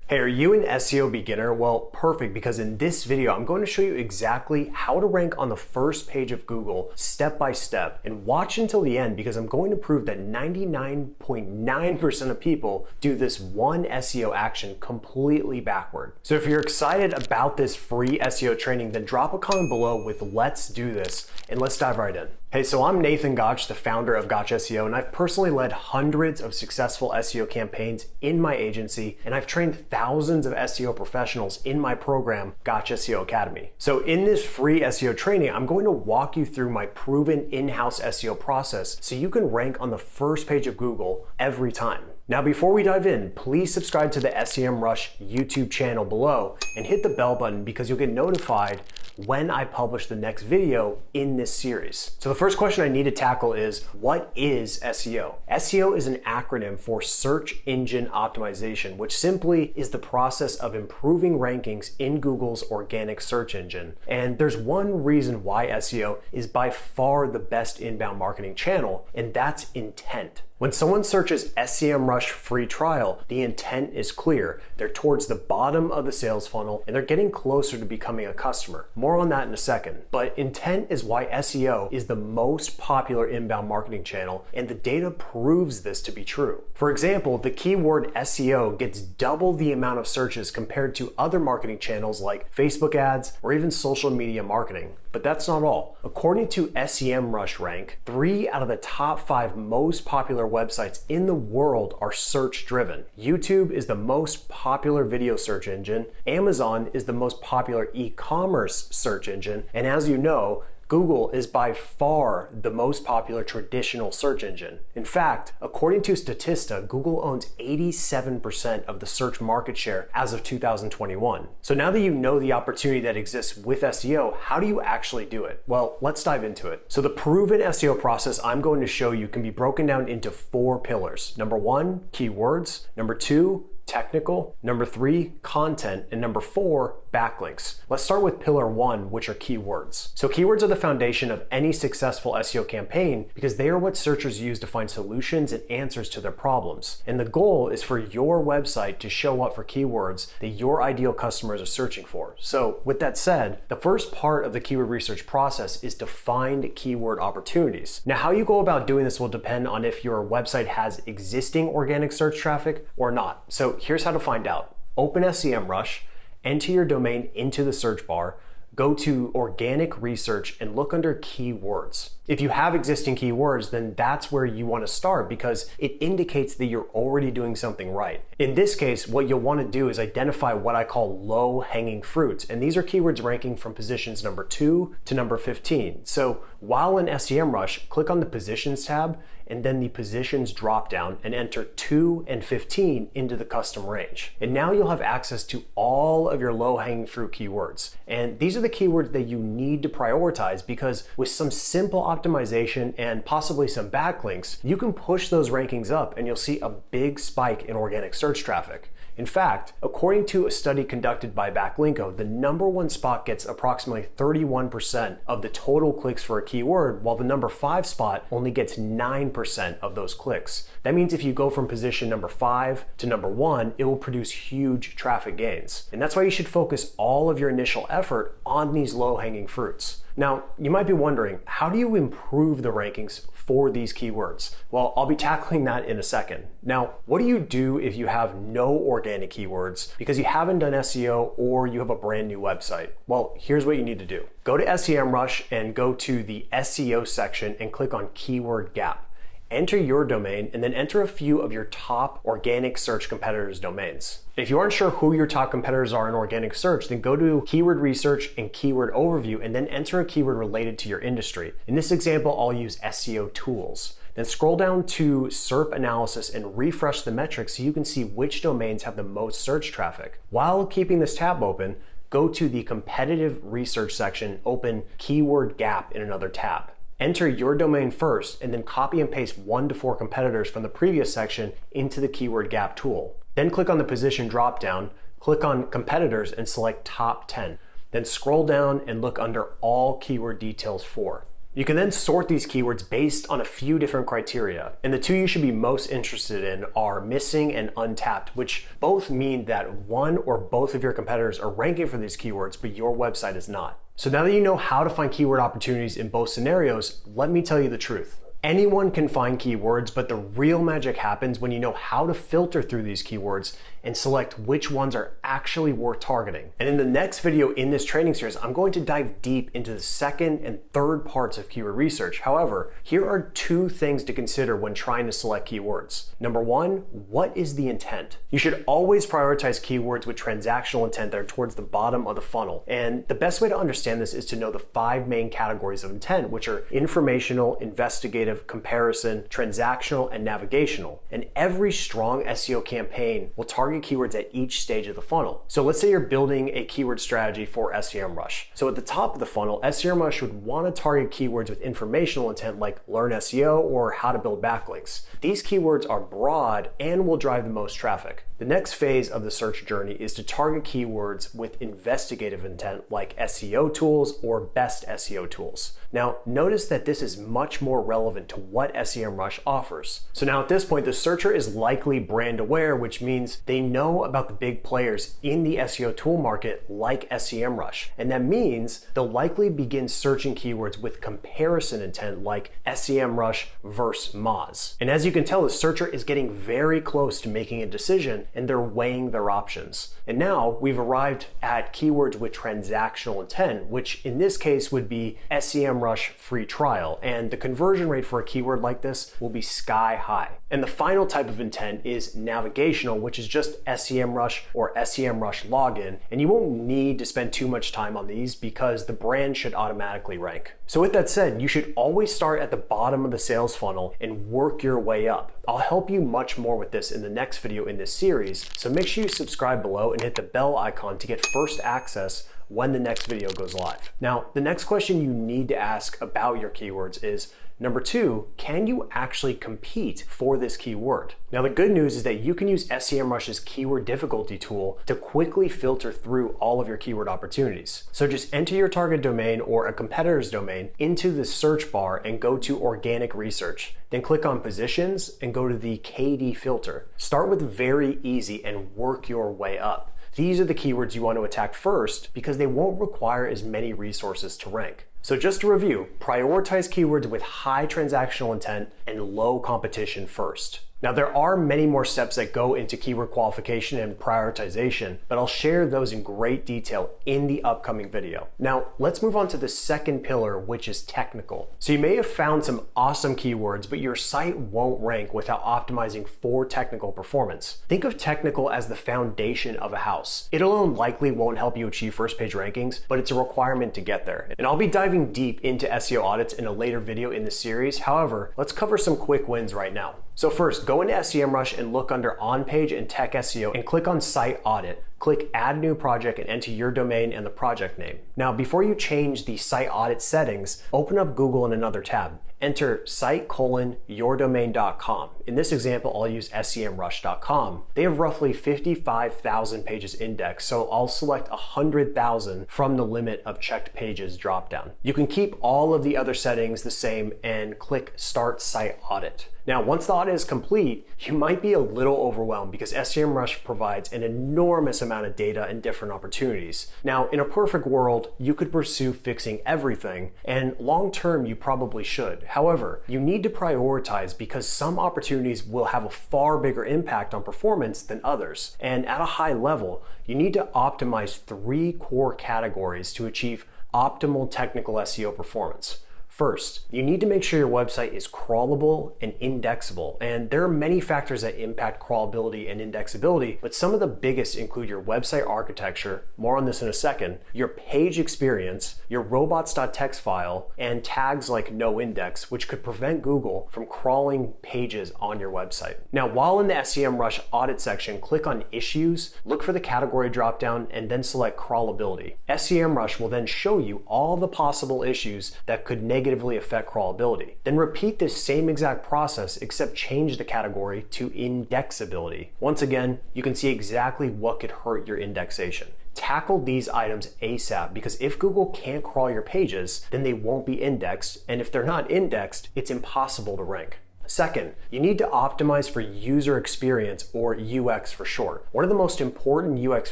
Hey, are you an SEO beginner? Well, perfect, because in this video, I'm going to show you exactly how to rank on the first page of Google step by step, and watch until the end because I'm going to prove that 99.9% of people do this one SEO action completely backward. So if you're excited about this free SEO training, then drop a comment below with "let's do this," and let's dive right in. Hey, so I'm Nathan Gotch, the founder of Gotch SEO, and I've personally led hundreds of successful SEO campaigns in my agency, and I've trained thousands of SEO professionals in my program, Gotch SEO Academy. So in this free SEO training, I'm going to walk you through my proven in-house SEO process so you can rank on the first page of Google every time. Now, before we dive in, please subscribe to the Semrush YouTube channel below and hit the bell button because you'll get notified when I publish the next video in this series. So the first question I need to tackle is, what is SEO? SEO is an acronym for Search Engine Optimization, which simply is the process of improving rankings in Google's organic search engine. And there's one reason why SEO is by far the best inbound marketing channel, and that's intent. When someone searches Semrush free trial, the intent is clear. They're towards the bottom of the sales funnel and they're getting closer to becoming a customer. More on that in a second. But intent is why SEO is the most popular inbound marketing channel, and the data proves this to be true. For example, the keyword SEO gets double the amount of searches compared to other marketing channels like Facebook ads or even social media marketing. But that's not all. According to Semrush Rank, 3 out of the top 5 most popular websites in the world are search driven. YouTube is the most popular video search engine, Amazon is the most popular e-commerce search engine, and as you know, Google is by far the most popular traditional search engine. In fact, according to Statista, Google owns 87% of the search market share as of 2021. So now that you know the opportunity that exists with SEO, how do you actually do it? Well, let's dive into it. So the proven SEO process I'm going to show you can be broken down into 4 pillars. Number 1, keywords. Number 2, technical. Number 3, content. And number 4, backlinks. Let's start with pillar 1, which are keywords. So keywords are the foundation of any successful SEO campaign because they are what searchers use to find solutions and answers to their problems. And the goal is for your website to show up for keywords that your ideal customers are searching for. So with that said, the first part of the keyword research process is to find keyword opportunities. Now, how you go about doing this will depend on if your website has existing organic search traffic or not. So here's how to find out. Open Semrush, enter your domain into the search bar, go to organic research and look under keywords. If you have existing keywords, then that's where you want to start because it indicates that you're already doing something right. In this case, what you'll want to do is identify what I call low-hanging fruits, and these are keywords ranking from positions number 2 to number 15. So while in Semrush, click on the Positions tab and then the Positions drop-down and enter 2 and 15 into the custom range. And now you'll have access to all of your low-hanging fruit keywords. And these are the keywords that you need to prioritize because with some simple optimization and possibly some backlinks, you can push those rankings up and you'll see a big spike in organic search traffic. In fact, according to a study conducted by Backlinko, the number 1 spot gets approximately 31% of the total clicks for a keyword, while the number 5 spot only gets 9% of those clicks. That means if you go from position number 5 to number 1, it will produce huge traffic gains. And that's why you should focus all of your initial effort on these low-hanging fruits. Now, you might be wondering, how do you improve the rankings for these keywords? Well, I'll be tackling that in a second. Now, what do you do if you have no organic keywords because you haven't done SEO or you have a brand new website? Well, here's what you need to do. Go to Semrush and go to the SEO section and click on Keyword Gap. Enter your domain and then enter a few of your top organic search competitors' domains. If you aren't sure who your top competitors are in organic search, then go to Keyword Research and Keyword Overview and then enter a keyword related to your industry. In this example, I'll use SEO tools. Then scroll down to SERP analysis and refresh the metrics so you can see which domains have the most search traffic. While keeping this tab open, go to the competitive research section, open Keyword Gap in another tab. Enter your domain first and then copy and paste 1 to 4 competitors from the previous section into the Keyword Gap tool. Then click on the position dropdown, click on competitors and select top 10. Then scroll down and look under all keyword details for. You can then sort these keywords based on a few different criteria, and the two you should be most interested in are missing and untapped, which both mean that one or both of your competitors are ranking for these keywords, but your website is not. So now that you know how to find keyword opportunities in both scenarios, let me tell you the truth. Anyone can find keywords, but the real magic happens when you know how to filter through these keywords and select which ones are actually worth targeting. And in the next video in this training series, I'm going to dive deep into the second and third parts of keyword research. However, here are two things to consider when trying to select keywords. Number one, what is the intent? You should always prioritize keywords with transactional intent that are towards the bottom of the funnel. And the best way to understand this is to know the 5 main categories of intent, which are informational, investigative, comparison, transactional, and navigational. And every strong SEO campaign will target keywords at each stage of the funnel. So let's say you're building a keyword strategy for Semrush. So at the top of the funnel, Semrush would want to target keywords with informational intent like learn SEO or how to build backlinks. These keywords are broad and will drive the most traffic. The next phase of the search journey is to target keywords with investigative intent like SEO tools or best SEO tools. Now, notice that this is much more relevant to what Semrush offers. So now at this point, the searcher is likely brand aware, which means they know about the big players in the SEO tool market like Semrush. And that means they'll likely begin searching keywords with comparison intent like Semrush versus Moz. And as you can tell, the searcher is getting very close to making a decision and they're weighing their options. And now we've arrived at keywords with transactional intent, which in this case would be Semrush free trial. And the conversion rate for a keyword like this will be sky high. And the final type of intent is navigational, which is just Semrush or Semrush login. And you won't need to spend too much time on these because the brand should automatically rank. So with that said, you should always start at the bottom of the sales funnel and work your way up. I'll help you much more with this in the next video in this series, so make sure you subscribe below and hit the bell icon to get first access when the next video goes live. Now, the next question you need to ask about your keywords is, number 2, can you actually compete for this keyword? Now, the good news is that you can use Semrush's keyword difficulty tool to quickly filter through all of your keyword opportunities. So just enter your target domain or a competitor's domain into the search bar and go to organic research. Then click on positions and go to the KD filter. Start with very easy and work your way up. These are the keywords you want to attack first because they won't require as many resources to rank. So just to review, prioritize keywords with high transactional intent and low competition first. Now, there are many more steps that go into keyword qualification and prioritization, but I'll share those in great detail in the upcoming video. Now, let's move on to the second pillar, which is technical. So you may have found some awesome keywords, but your site won't rank without optimizing for technical performance. Think of technical as the foundation of a house. It alone likely won't help you achieve first page rankings, but it's a requirement to get there. And I'll be diving deep into SEO audits in a later video in this series. However, let's cover some quick wins right now. So first, go into Semrush and look under On-Page and Tech SEO and click on Site Audit. Click Add New Project and enter your domain and the project name. Now, before you change the site audit settings, open up Google in another tab. Enter site:yourdomain.com. In this example, I'll use semrush.com. They have roughly 55,000 pages indexed, so I'll select 100,000 from the limit of checked pages dropdown. You can keep all of the other settings the same and click Start Site Audit. Now, once the audit is complete, you might be a little overwhelmed because Semrush provides an enormous amount of data and different opportunities. Now, in a perfect world, you could pursue fixing everything, and long term, you probably should. However, you need to prioritize because some opportunities will have a far bigger impact on performance than others. And at a high level, you need to optimize 3 core categories to achieve optimal technical SEO performance. First, you need to make sure your website is crawlable and indexable. And there are many factors that impact crawlability and indexability, but some of the biggest include your website architecture, more on this in a second, your page experience, your robots.txt file, and tags like no index, which could prevent Google from crawling pages on your website. Now, while in the Semrush audit section, click on Issues, look for the category dropdown, and then select Crawlability. Semrush will then show you all the possible issues that could negatively affect crawlability. Then repeat this same exact process except change the category to indexability. Once again, you can see exactly what could hurt your indexation. tackle these items ASAP, because if Google can't crawl your pages, then they won't be indexed. And if they're not indexed, it's impossible to rank. Second, you need to optimize for user experience, or UX for short. One of the most important UX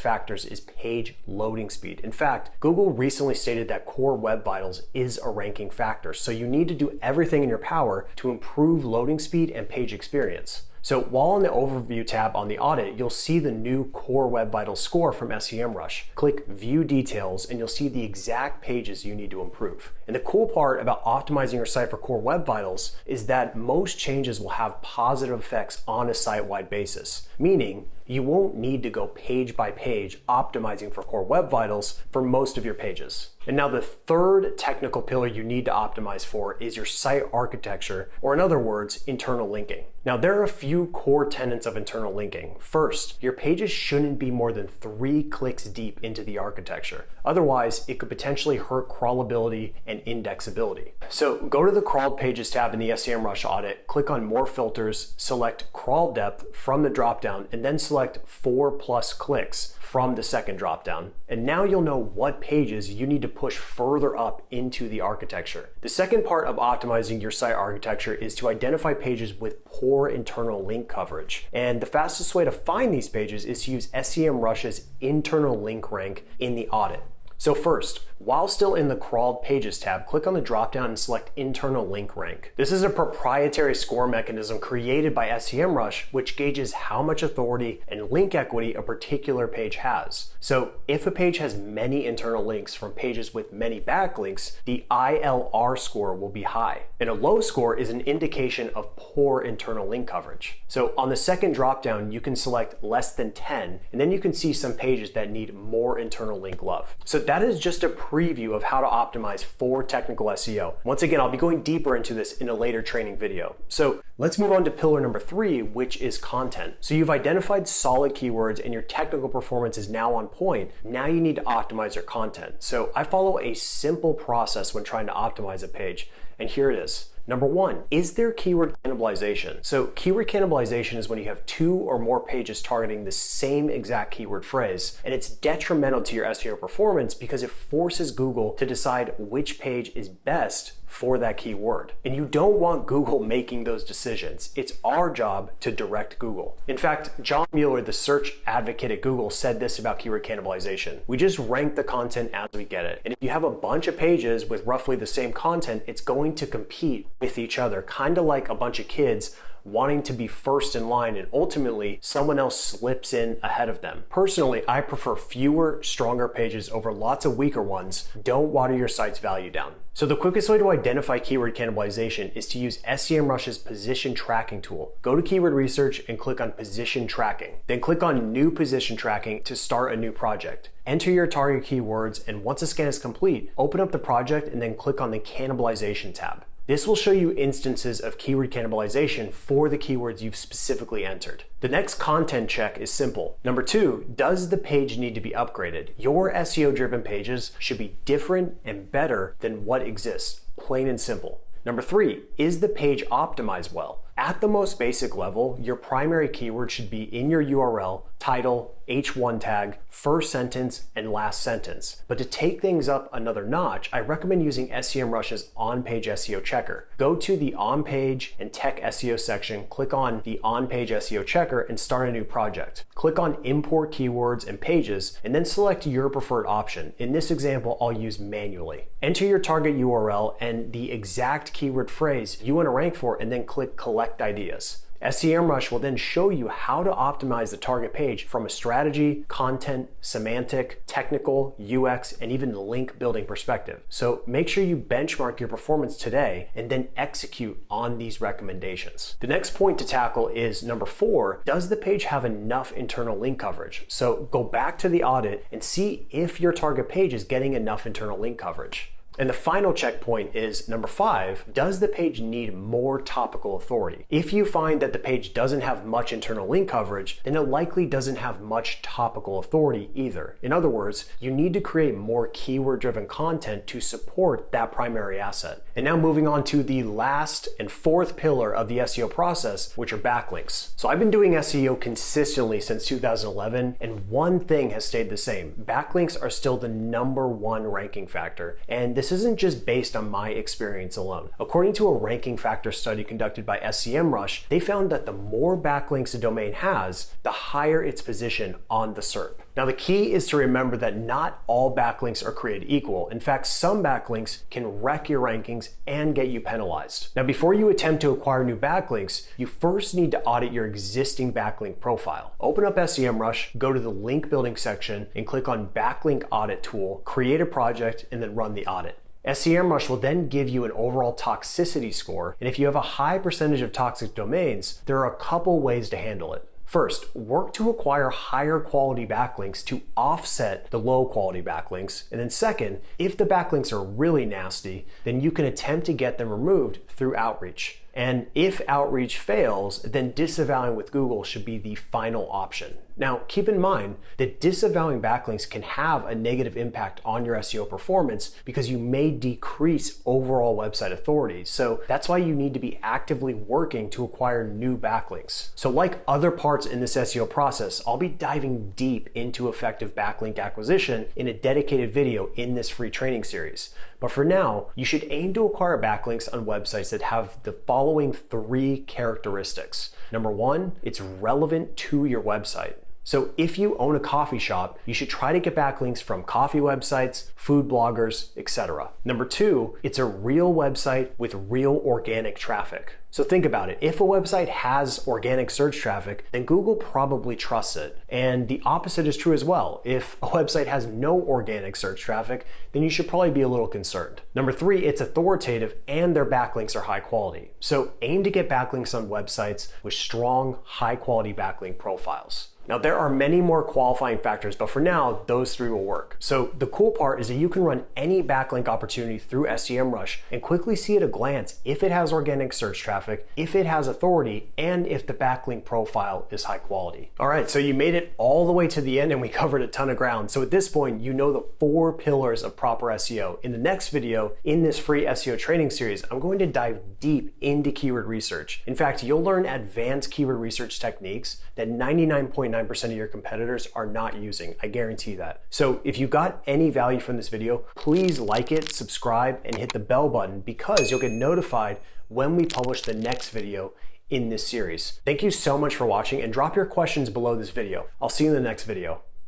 factors is page loading speed. In fact, Google recently stated that Core Web Vitals is a ranking factor, so you need to do everything in your power to improve loading speed and page experience. So while in the Overview tab on the audit, you'll see the new Core Web Vitals score from Semrush. Click View Details and you'll see the exact pages you need to improve. And the cool part about optimizing your site for Core Web Vitals is that most changes will have positive effects on a site-wide basis, meaning you won't need to go page by page optimizing for Core Web Vitals for most of your pages. And now the third technical pillar you need to optimize for is your site architecture, or in other words, internal linking. Now there are a few core tenets of internal linking. First, your pages shouldn't be more than 3 clicks deep into the architecture. Otherwise, it could potentially hurt crawlability and indexability. So go to the crawled pages tab in the Semrush audit, click on more filters, select crawl depth from the dropdown, and then select 4+ clicks from the second dropdown. And now you'll know what pages you need to push further up into the architecture. The second part of optimizing your site architecture is to identify pages with poor internal link coverage. And the fastest way to find these pages is to use Semrush's internal link rank in the audit. So first, while still in the crawled pages tab, click on the dropdown and select internal link rank. This is a proprietary score mechanism created by Semrush, which gauges how much authority and link equity a particular page has. So if a page has many internal links from pages with many backlinks, the ILR score will be high. And a low score is an indication of poor internal link coverage. So on the second dropdown, you can select less than 10, and then you can see some pages that need more internal link love. So that is just a preview of how to optimize for technical SEO. Once again, I'll be going deeper into this in a later training video. So let's move on to pillar number 3, which is content. So you've identified solid keywords and your technical performance is now on point. Now you need to optimize your content. So I follow a simple process when trying to optimize a page, and here it is. Number 1, is there keyword cannibalization? So keyword cannibalization is when you have 2 or more pages targeting the same exact keyword phrase, and it's detrimental to your SEO performance because it forces Google to decide which page is best for that keyword. And you don't want Google making those decisions. It's our job to direct Google. In fact, John Mueller, the search advocate at Google, said this about keyword cannibalization. We just rank the content as we get it. And if you have a bunch of pages with roughly the same content, it's going to compete with each other, kind of like a bunch of kids wanting to be first in line, and ultimately someone else slips in ahead of them. Personally, I prefer fewer, stronger pages over lots of weaker ones. Don't water your site's value down. So the quickest way to identify keyword cannibalization is to use Semrush's position tracking tool. Go to keyword research and click on position tracking. Then click on new position tracking to start a new project. Enter your target keywords, and once the scan is complete, open up the project and then click on the cannibalization tab. This will show you instances of keyword cannibalization for the keywords you've specifically entered. The next content check is simple. Number 2, does the page need to be upgraded? Your SEO-driven pages should be different and better than what exists, plain and simple. Number 3, is the page optimized well? At the most basic level, your primary keyword should be in your URL, title, H1 tag, first sentence, and last sentence. But to take things up another notch, I recommend using Semrush's on-page SEO checker. Go to the on-page and tech SEO section, click on the on-page SEO checker, and start a new project. Click on import keywords and pages, and then select your preferred option. In this example, I'll use manually. Enter your target URL and the exact keyword phrase you want to rank for, and then click collect ideas. Semrush will then show you how to optimize the target page from a strategy, content, semantic, technical, UX, and even link building perspective. So make sure you benchmark your performance today and then execute on these recommendations. The next point to tackle is number 4, does the page have enough internal link coverage? So go back to the audit and see if your target page is getting enough internal link coverage. And the final checkpoint is number 5, does the page need more topical authority? If you find that the page doesn't have much internal link coverage, then it likely doesn't have much topical authority either. In other words, you need to create more keyword-driven content to support that primary asset. And now moving on to the last and fourth pillar of the SEO process, which are backlinks. So I've been doing SEO consistently since 2011, and one thing has stayed the same. Backlinks are still the #1 ranking factor, and this isn't just based on my experience alone. According to a ranking factor study conducted by Semrush, they found that the more backlinks a domain has, the higher its position on the SERP. Now the key is to remember that not all backlinks are created equal. In fact, some backlinks can wreck your rankings and get you penalized. Now before you attempt to acquire new backlinks, you first need to audit your existing backlink profile. Open up Semrush, go to the link building section and click on Backlink Audit Tool, create a project, and then run the audit. Semrush will then give you an overall toxicity score, and if you have a high percentage of toxic domains, there are a couple ways to handle it. First, work to acquire higher quality backlinks to offset the low quality backlinks. And then second, if the backlinks are really nasty, then you can attempt to get them removed through outreach. And if outreach fails, then disavowing with Google should be the final option. Now, keep in mind that disavowing backlinks can have a negative impact on your SEO performance because you may decrease overall website authority. So that's why you need to be actively working to acquire new backlinks. So like other parts in this SEO process, I'll be diving deep into effective backlink acquisition in a dedicated video in this free training series. But for now, you should aim to acquire backlinks on websites that have the following 3 characteristics. Number 1, it's relevant to your website. So if you own a coffee shop, you should try to get backlinks from coffee websites, food bloggers, etc. Number 2, it's a real website with real organic traffic. So think about it. If a website has organic search traffic, then Google probably trusts it. And the opposite is true as well. If a website has no organic search traffic, then you should probably be a little concerned. Number 3, it's authoritative and their backlinks are high quality. So aim to get backlinks on websites with strong, high quality backlink profiles. Now there are many more qualifying factors, but for now, those 3 will work. So the cool part is that you can run any backlink opportunity through Semrush and quickly see at a glance if it has organic search traffic, if it has authority, and if the backlink profile is high quality. All right, so you made it all the way to the end and we covered a ton of ground. So at this point, you know the 4 pillars of proper SEO. In the next video, in this free SEO training series, I'm going to dive deep into keyword research. In fact, you'll learn advanced keyword research techniques that 99.9% of your competitors are not using. I guarantee that. So if you got any value from this video, please like it, subscribe, and hit the bell button because you'll get notified when we publish the next video in this series. Thank you so much for watching and drop your questions below this video. I'll see you in the next video.